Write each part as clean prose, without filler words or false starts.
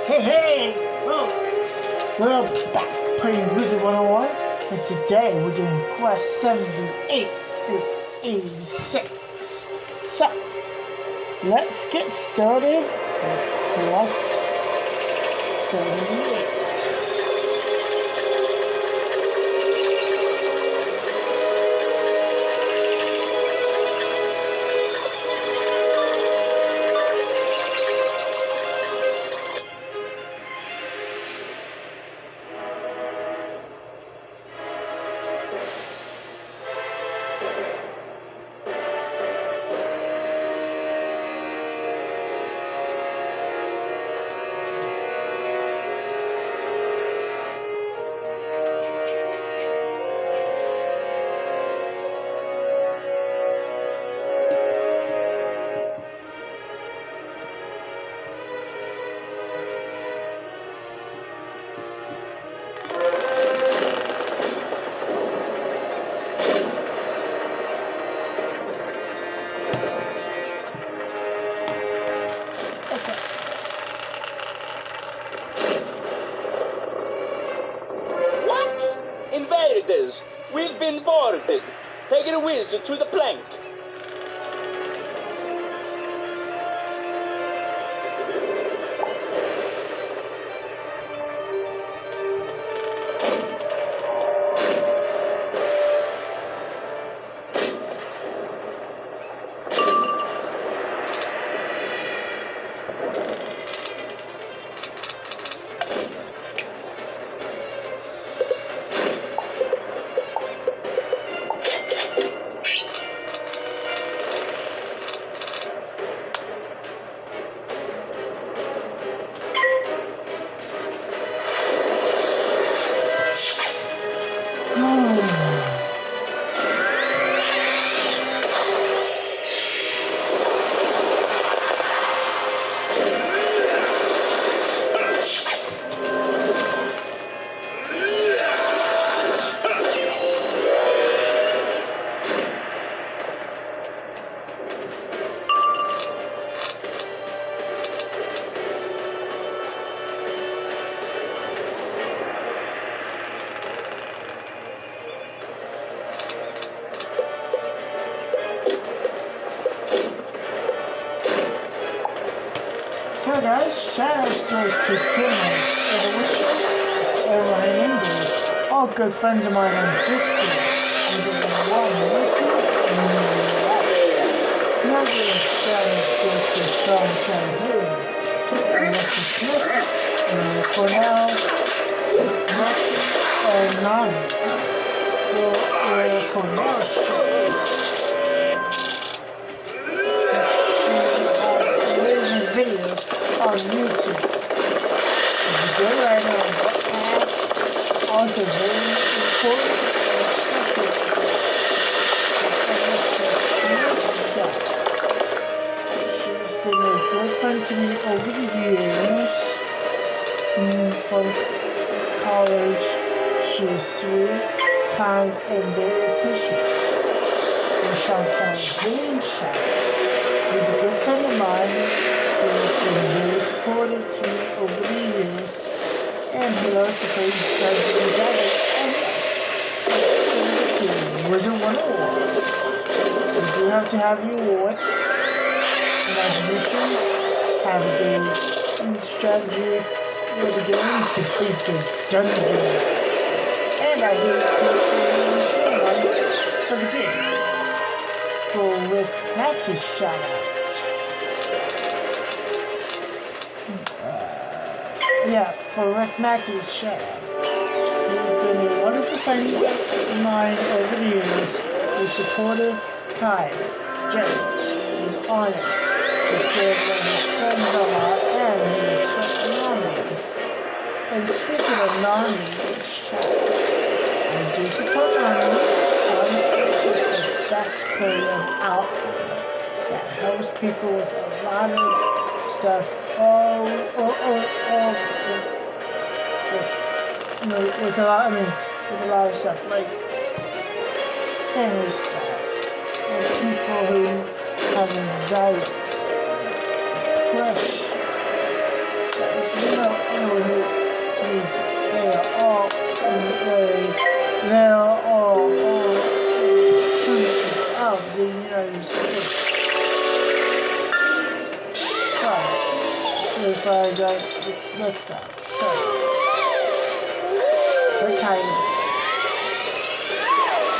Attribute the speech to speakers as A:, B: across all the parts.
A: Hey, hey, folks! We're back playing Wizard101, and today we're doing quest 78 through 86. So, let's get started with quest 78.
B: What? Invaders! We've been boarded! Taking a wizard to the plank!
A: So guys, Shoutout stores keep cameras in the wishes and my neighbors, all good friends of mine on Discord. Wizard101 YouTube and not really Shoutout stores to Sean Campaign. Mr. Smith, Cornell, Mark, and NAMI. For Cornell show. Videos on YouTube. If you go right now on that tab, also very important she's been a good friend to me over the years. From college, she was sweet, kind, and very appreciative. And sometimes being shy. He's a good friend of mine. He has been very supportive to me over the years, and he loves to play Dungeons and Dragons and us. Wizard101. You do have to have your wits, imagination, have a good strategy with the game to beat the dungeon. And I do for the game. For Rick Matthews Shoutout. For Rick Matthews Shoutout. He's been a wonderful friend of mine over the years. He's supportive, kind, generous, he's honest, he cares about his friends a lot, and he's NAMI. And speaking of NAMI, I do support NAMI. Honestly, it's the best program out there that helps people with a lot of stuff. With a lot of stuff like family stuff, and people who have anxiety, depression, you know, They are all citizens of the United States. Sorry. If I got mixed up. Sorry. We're tired.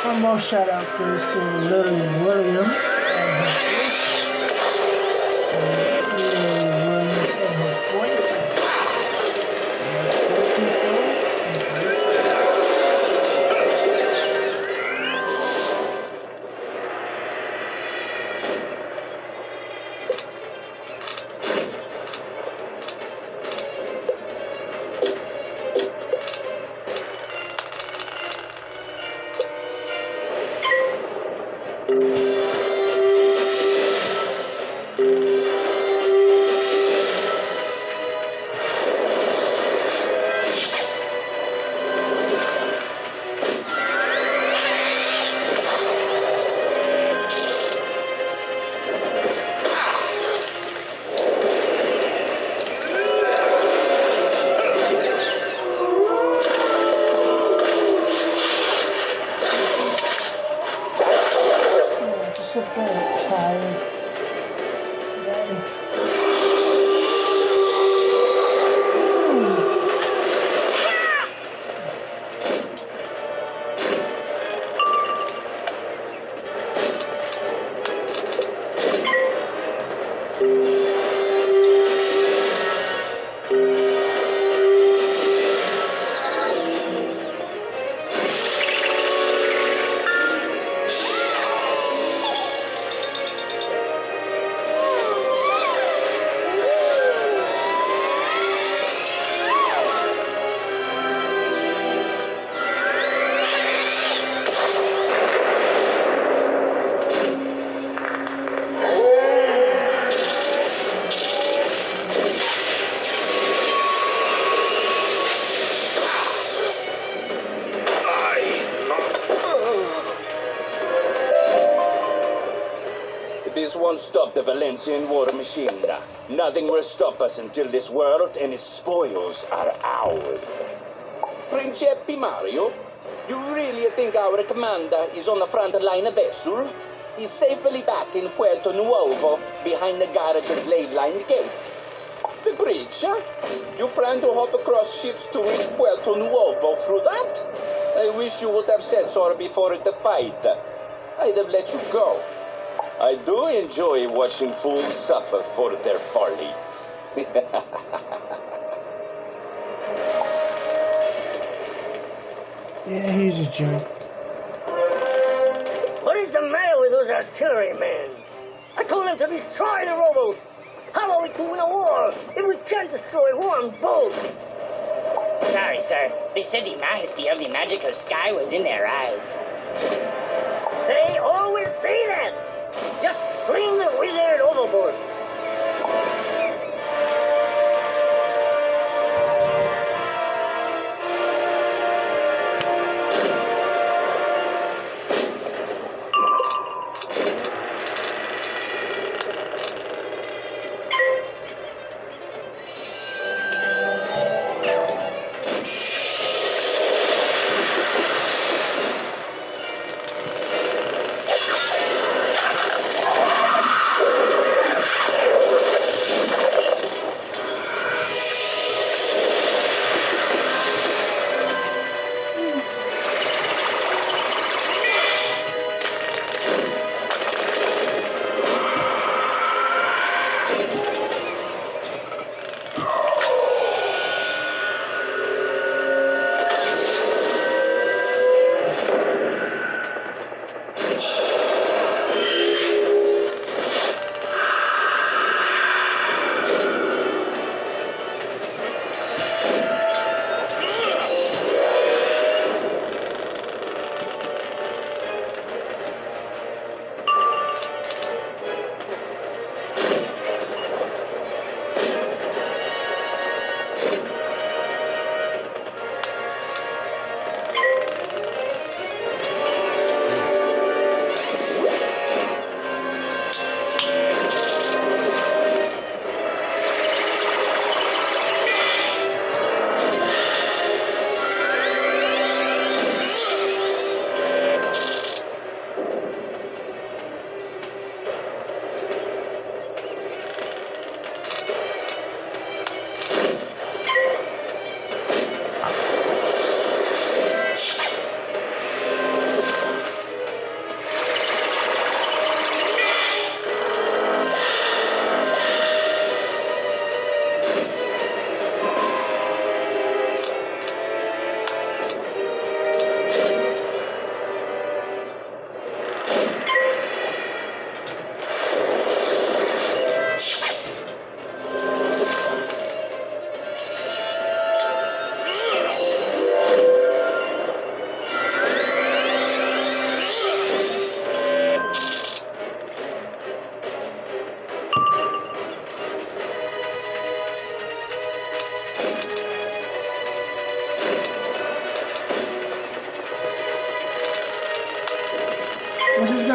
A: One more shout out goes to Lily Williams and her boyfriend. Just a bit tired.
B: This won't stop the Valencian war machine. Nothing will stop us until this world and its spoils are ours. Principe Mario, you really think our commander is on the front line vessel? He's safely back in Puerto Nuovo, behind the guarded ley-lined gate. The bridge, huh? You plan to hop across ships to reach Puerto Nuovo through that? I wish you would have said so before the fight. I'd have let you go. I do enjoy watching fools suffer for their folly.
A: Yeah, he's a jerk.
C: What is the matter with those artillerymen? I told them to destroy the rowboat. How are we to win a war if we can't destroy one boat?
D: Sorry, sir. They said the majesty of the magical sky was in their eyes.
C: They always say that. Just fling the wizard overboard.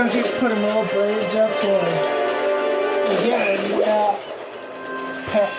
A: gonna keep putting more blades up to get pet.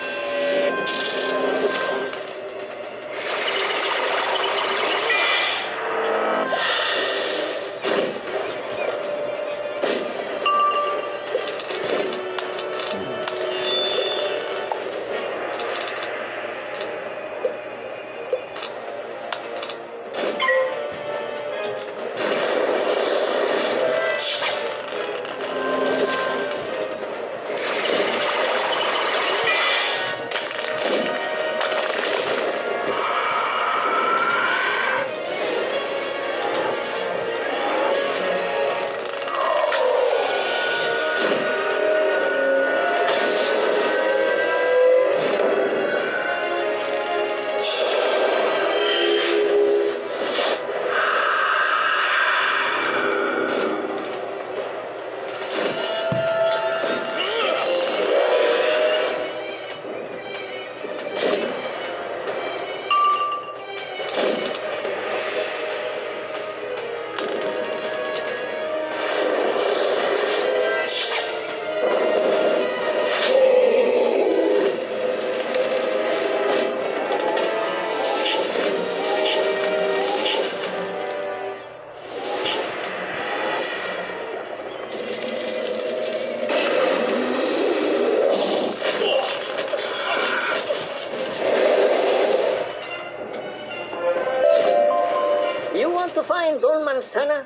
C: To find Don Manzana,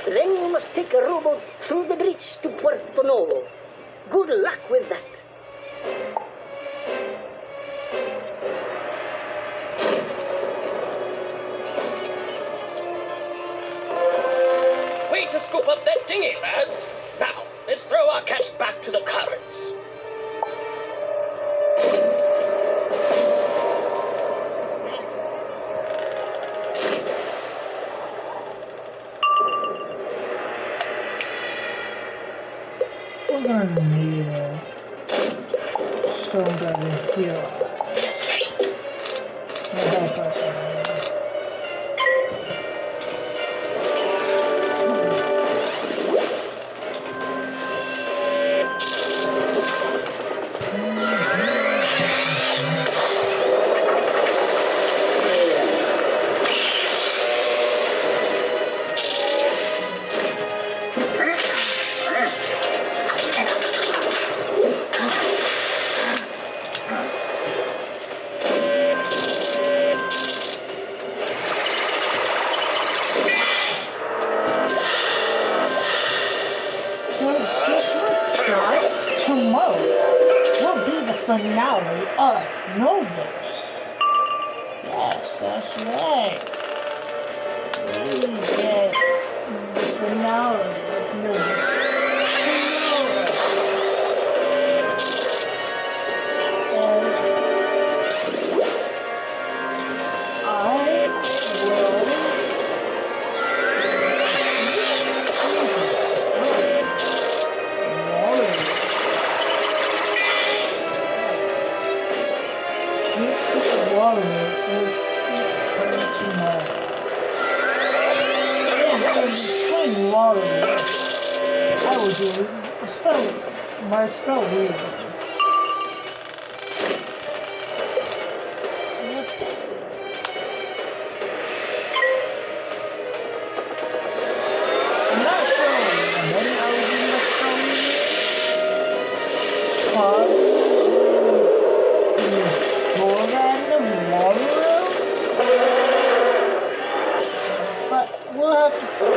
C: then you must take a rowboat through the bridge to Puerto Novo. Good luck with that.
E: Way to scoop up that dinghy, lads. Now, let's throw our catch back to the currents.
A: We're gonna need a stone dragon here. That'll help us out. Tomorrow will be the finale of Novus. Yes, that's right. We get the finale of Novus tomorrow. Water is coming tomorrow. Between water, I will do my spell reading. I'm not sure when I will do my spell reading. More random water room? But we'll have to see.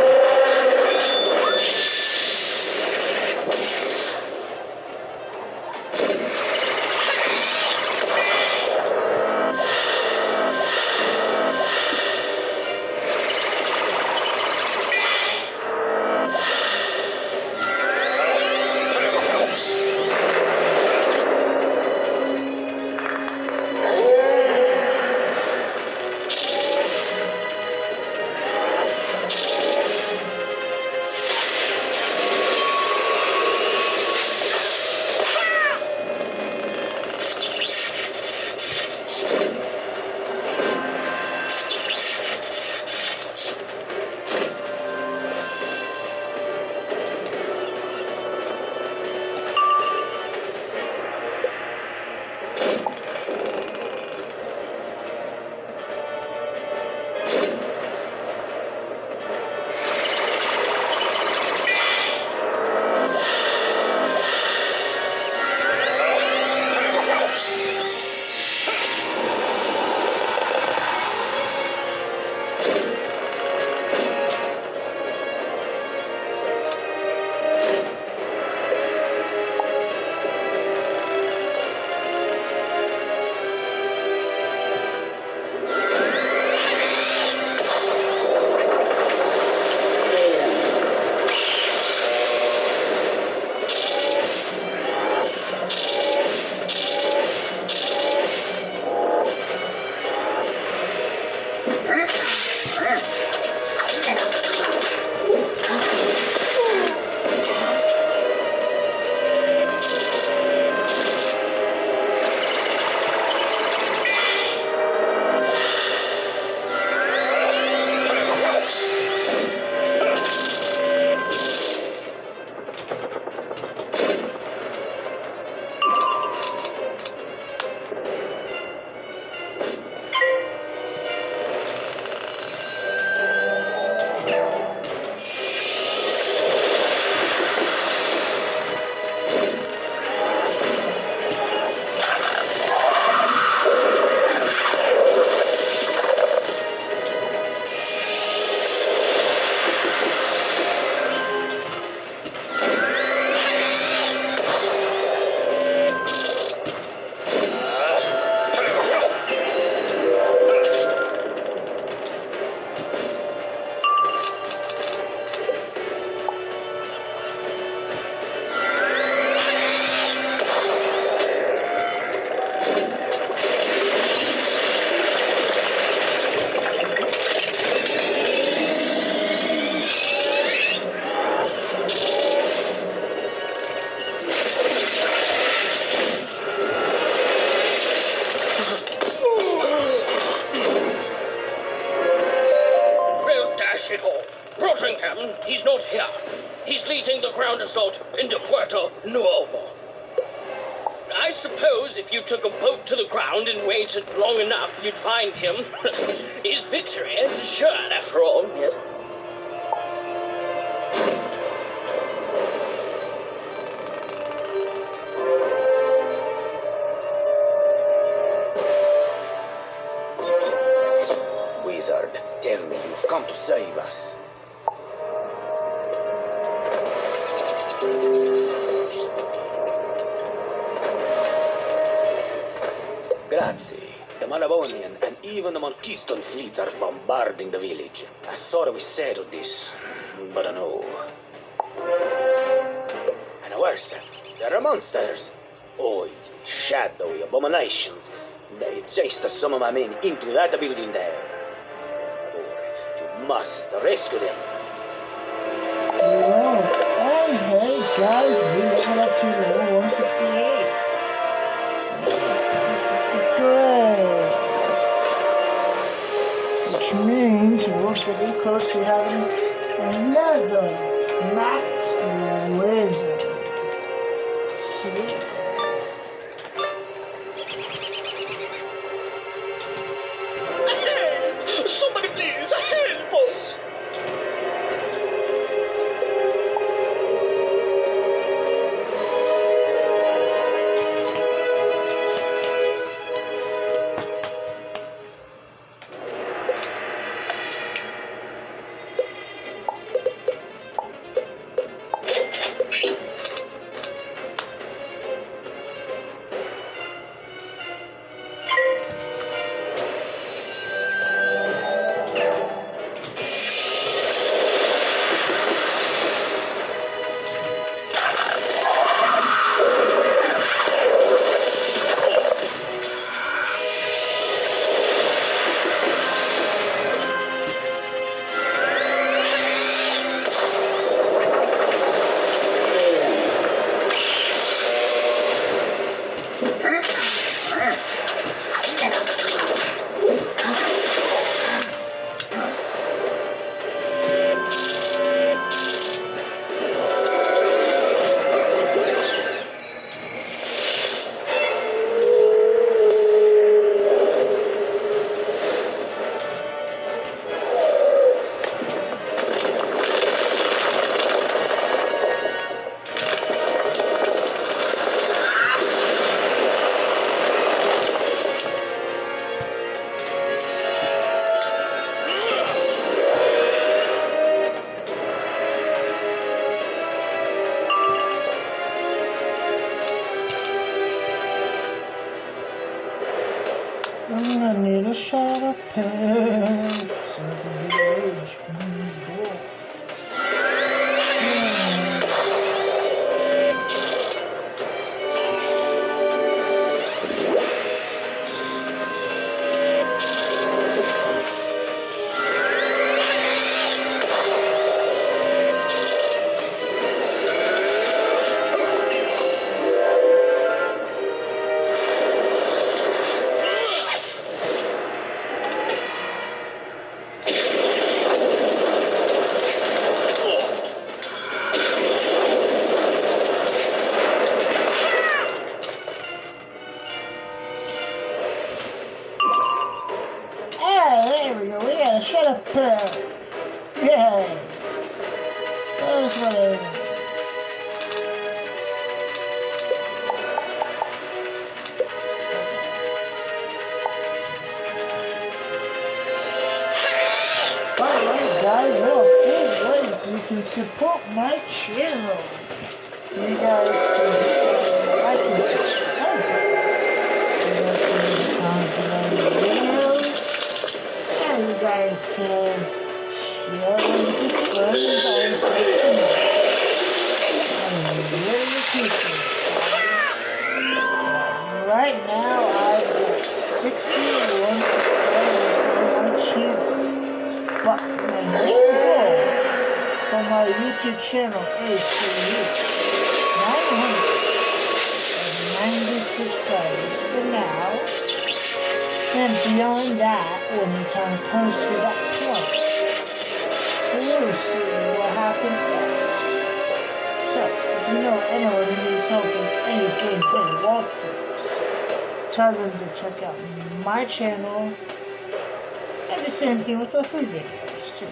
E: Rottingham, he's not here. He's leading the ground assault into Puerto Nuevo. I suppose if you took a boat to the ground and waited long enough, you'd find him. His victory is assured, after all. Yes.
F: Wizard, tell me you've come to save us. Grazie. The Malavonian and even the Monquiston fleets are bombarding the village. I thought we settled this, but no. And worse, there are monsters. Oily, shadowy abominations. They chased some of my men into that building there. Per favore, you must rescue them.
A: Yeah. And hey guys, we leveled up to level 168. Great. Which means we're getting close to having another maxed wizard. Sweet.
B: Somebody please help us!
A: I'm gonna need a shot of pale so I can get rage from the door. There we go, we got a shut up pair. Yay. That's what I want. By the way, guys, there are 4 ways you can support my channel. You guys can like and subscribe. You guys can comment on the videos. And you guys can share with your friends on social media. I really appreciate it, guys. Right now, I've got 61 subscribers on my channel. But my main goal for my YouTube channel is to reach 990 subscribers for now. And beyond that, when the time comes to that point, We'll see what happens next. So, if you know anyone who needs help with any gameplay walkthroughs, tell them to check out my channel, and the same thing with the free videos too.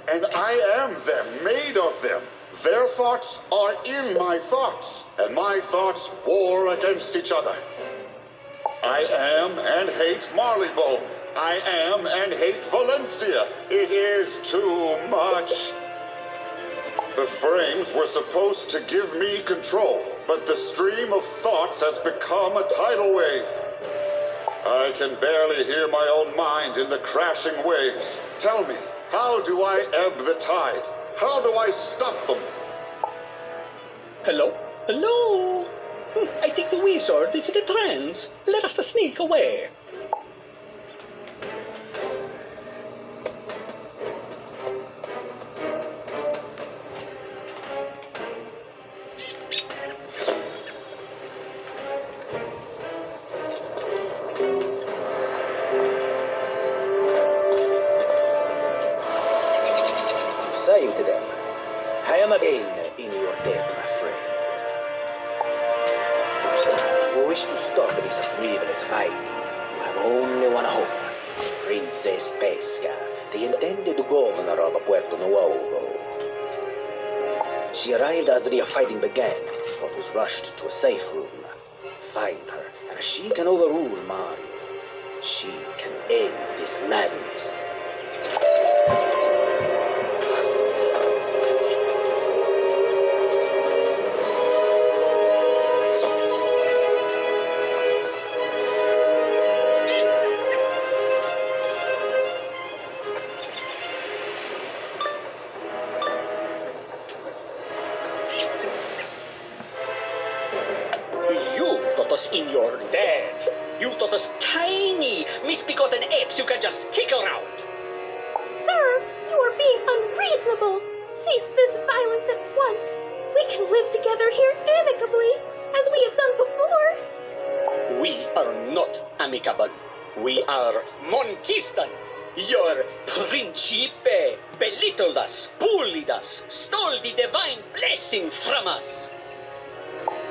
G: And I am them, made of them. Their thoughts are in my thoughts, and my thoughts war against each other. I am and hate Marleybone. I am and hate Valencia. It is too much. The frames were supposed to give me control, but the stream of thoughts has become a tidal wave. I can barely hear my own mind in the crashing waves. Tell me, how do I ebb the tide? How do I stop them?
H: Hello? Hello? I think the wizard is in a trance. Let us sneak away.
F: Saved them. I am again in your debt, my friend. If you wish to stop this frivolous fighting, you have only one hope. Princess Pesca, the intended governor of Puerto Nuevo. She arrived as the fighting began, but was rushed to a safe room. Find her, and she can overrule Mario. She can end this madness.
H: In your debt. You taught us tiny, misbegotten apes you can just kick around.
I: Sir, you are being unreasonable. Cease this violence at once. We can live together here amicably, as we have done before.
H: We are not amicable. We are Monkistan. Your Principe belittled us, bullied us, stole the divine blessing from us.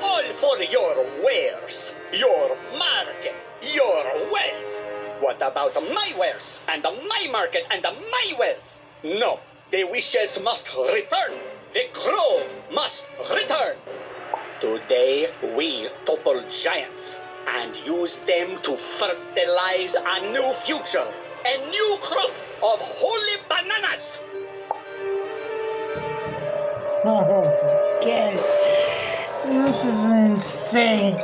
H: All for your wares, your market, your wealth. What about my wares and my market and my wealth? No, the wishes must return. The grove must return. Today we topple giants and use them to fertilize a new future, a new crop of holy bananas.
A: Okay. This is insane.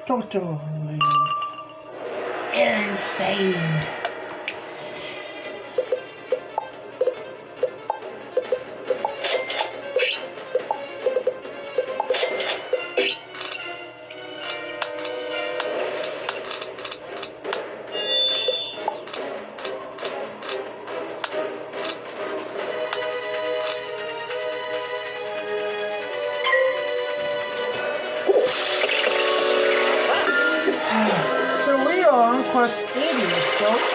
A: totally insane. So we are on quest 80, folks.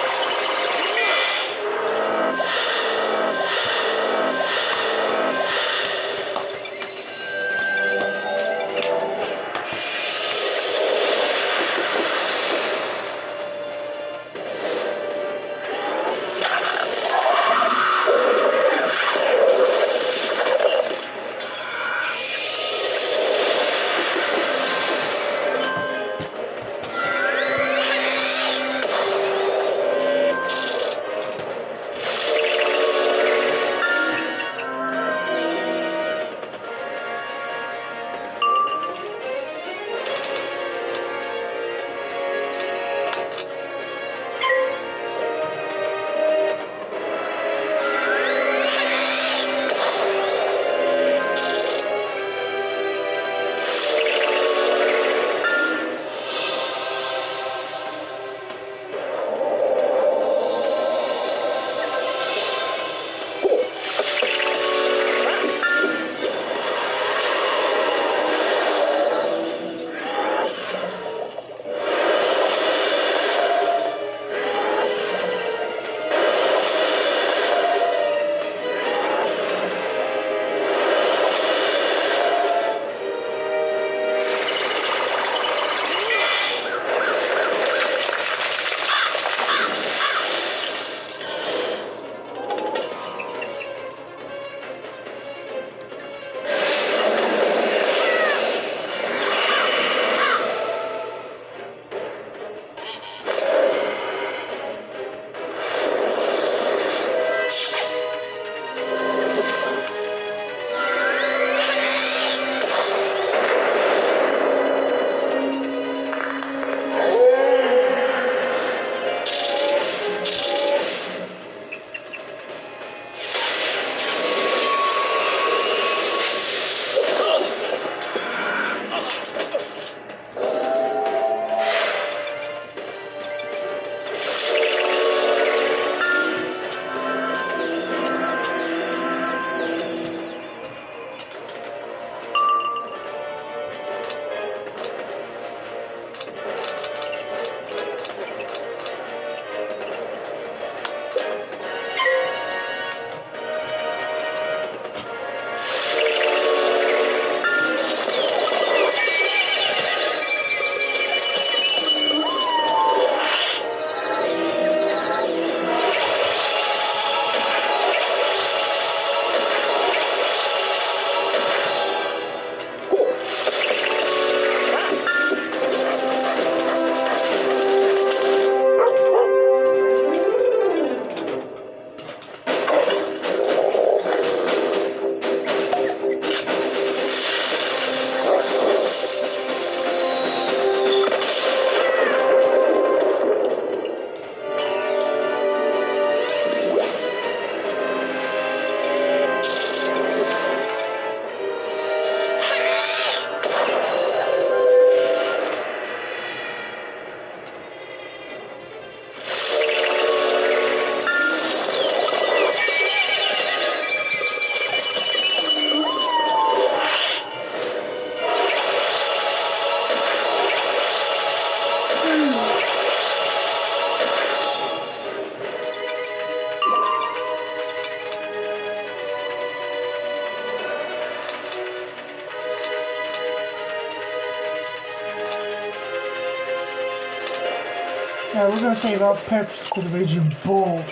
A: Yeah, we're gonna save our peps for the Raging Bull.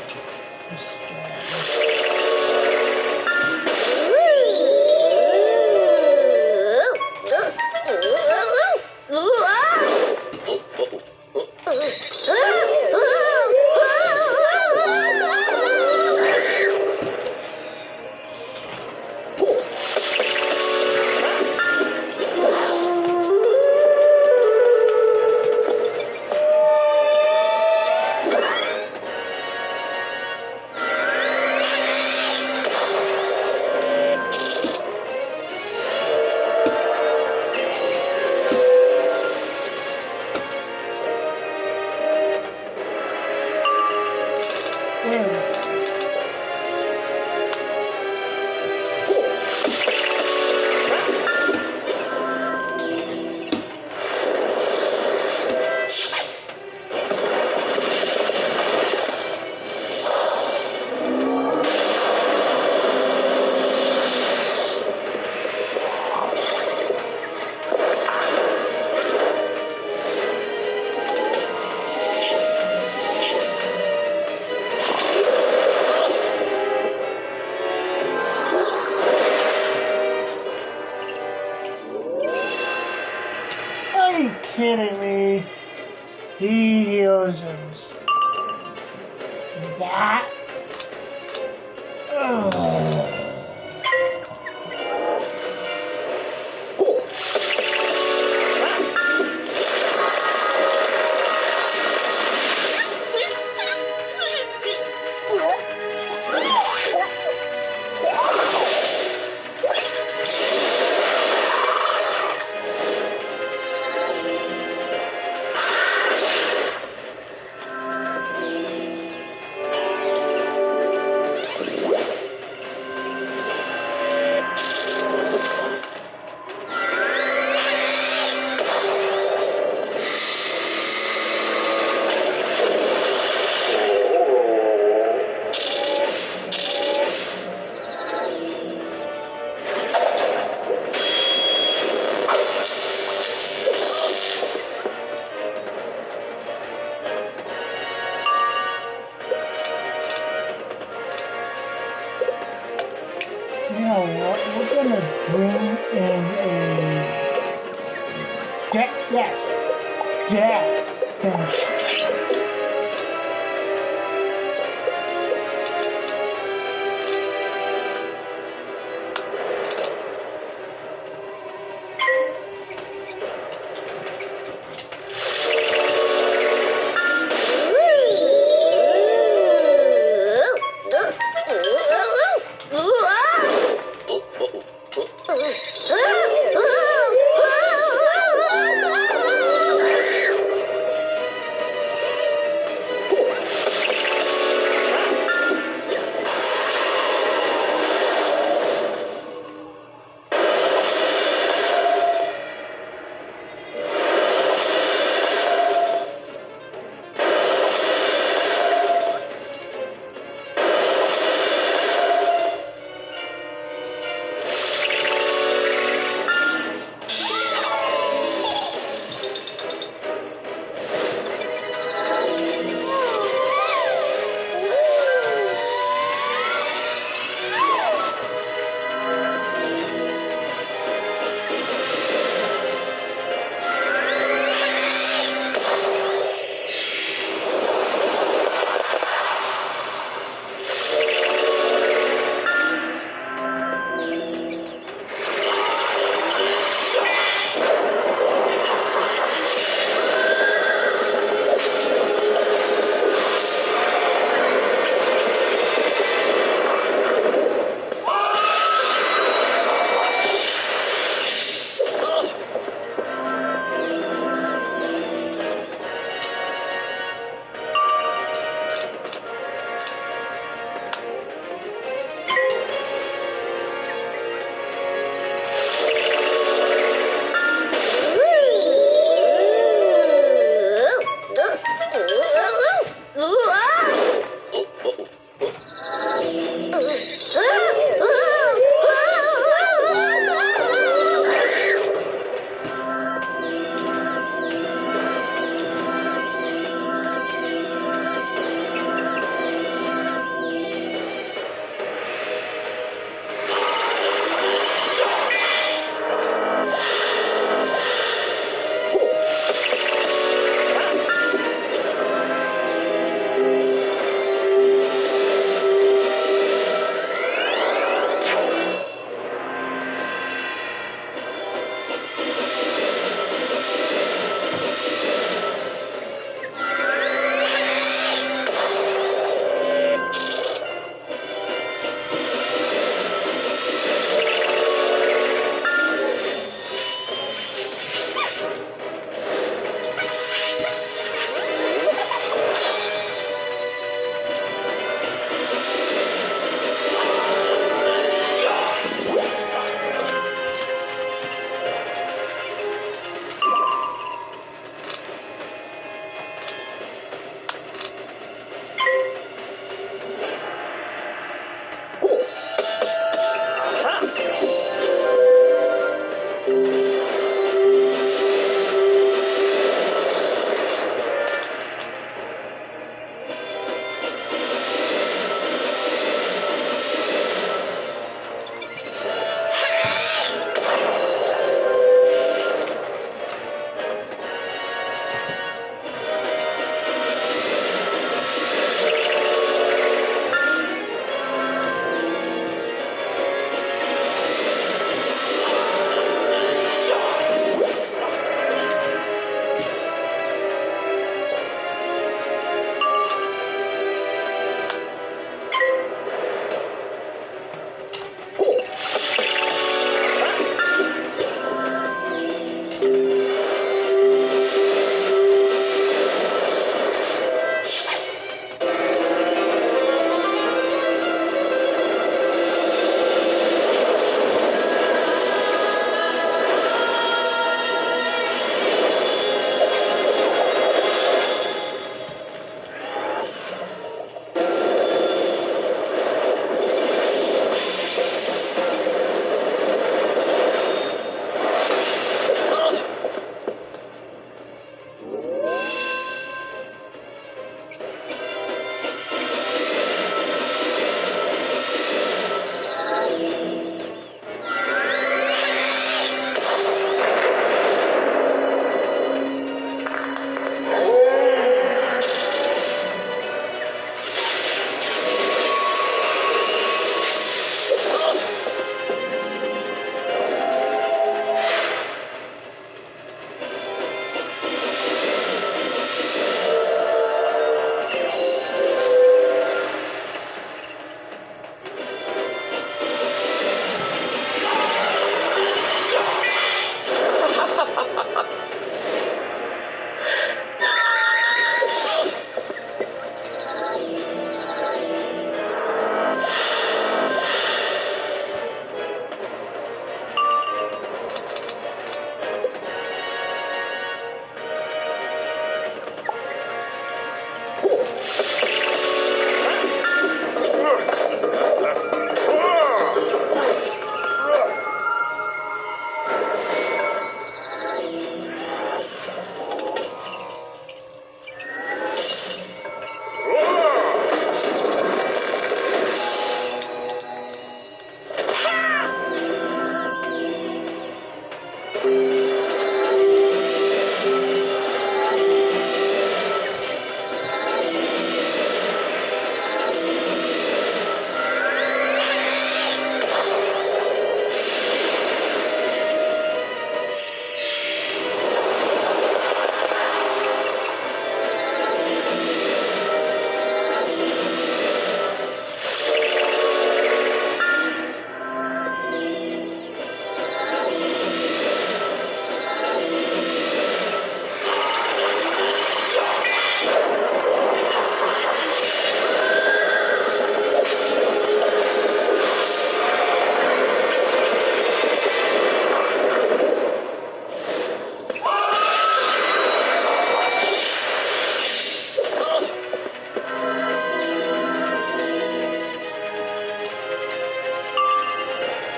A: kidding me? He heals us. That? Ugh. You know what? We're gonna bring in a death.